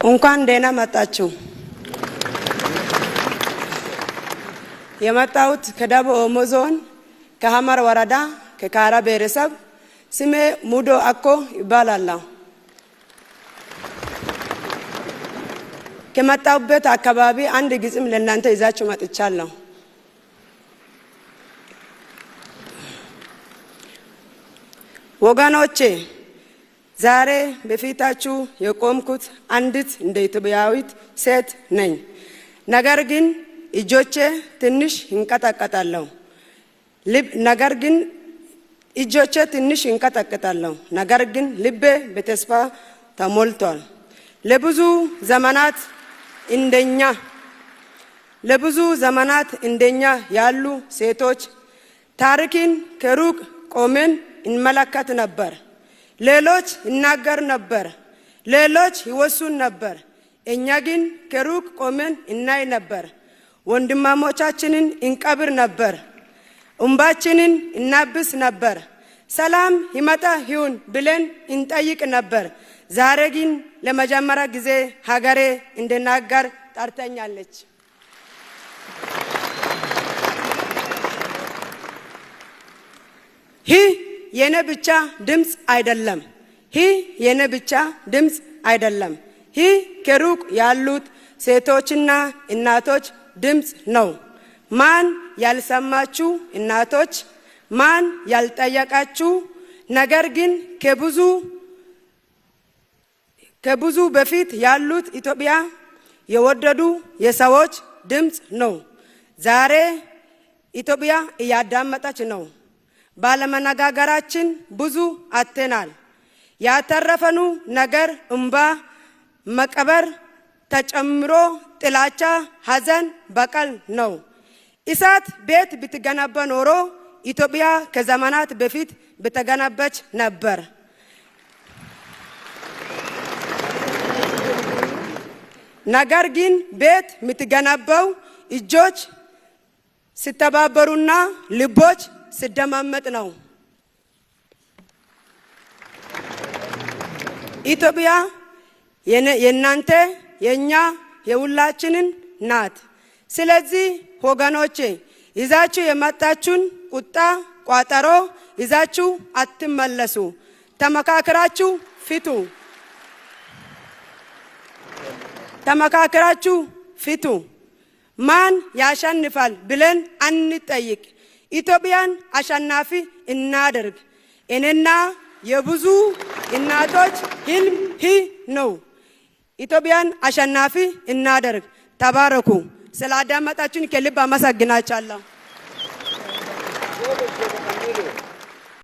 እንኳን ደህና መጣችሁ። የመጣሁት ከደቡብ ኦሞ ዞን ከሐመር ወረዳ ከካራ ብሔረሰብ ስሜ ሙዶ አኮ ይባላል። ከመጣሁበት አካባቢ አንድ ግጥም ለእናንተ ይዛችሁ መጥቻለሁ። ወገኖቼ ዛሬ በፊታችሁ የቆምኩት አንዲት እንደ ኢትዮጵያዊት ሴት ነኝ። ነገር ግን እጆቼ ትንሽ ይንቀጠቀጣሉ። ነገር ግን ልቤ በተስፋ ተሞልቷል። ለብዙ ዘመናት እንደኛ ያሉ ሴቶች ታሪክን ከሩቅ ቆመን እንመለከት ነበር። ሌሎች ይናገር ነበር፣ ሌሎች ይወሱን ነበር። እኛ ግን ከሩቅ ቆመን እናይ ነበር። ወንድማሞቻችንን እንቀብር ነበር፣ እንባችንን እናብስ ነበር። ሰላም ይመጣ ይሁን ብለን እንጠይቅ ነበር። ዛሬ ግን ለመጀመሪያ ጊዜ ሀገሬ እንድናገር ጠርተኛለች። ይህ የኔ ብቻ ድምጽ አይደለም። ይህ ከሩቅ ያሉት ሴቶችና እናቶች ድምጽ ነው። ማን ያልሰማችሁ እናቶች፣ ማን ያልጠየቃችሁ፣ ነገር ግን ከብዙ በፊት ያሉት ኢትዮጵያ የወደዱ የሰዎች ድምጽ ነው። ዛሬ ኢትዮጵያ እያዳመጠች ነው። ባለመነጋገራችን ብዙ አጥተናል። ያተረፈኑ ነገር እንባ መቀበር ተጨምሮ ጥላቻ፣ ሐዘን፣ በቀል ነው። እሳት ቤት ብትገነባ ኖሮ ኢትዮጵያ ከዘመናት በፊት በተገነባች ነበር። ነገር ግን ቤት የምትገነባው እጆች ሲተባበሩና ልቦች ሲደማመጥ ነው። ኢትዮጵያ የእናንተ የኛ የሁላችንን ናት። ስለዚህ ወገኖቼ ይዛችሁ የመጣችሁን ቁጣ ቋጠሮ ይዛችሁ አትመለሱ። ተመካከራችሁ ፊቱ። ማን ያሸንፋል ብለን አንጠይቅ። ኢትዮጵያን አሸናፊ እናደርግ። እኔና የብዙ እናቶች ህልም ነው። ኢትዮጵያን አሸናፊ እናደርግ። ተባረኩ። ስላዳመጣችሁን ከልብ አመሰግናችኋለሁ።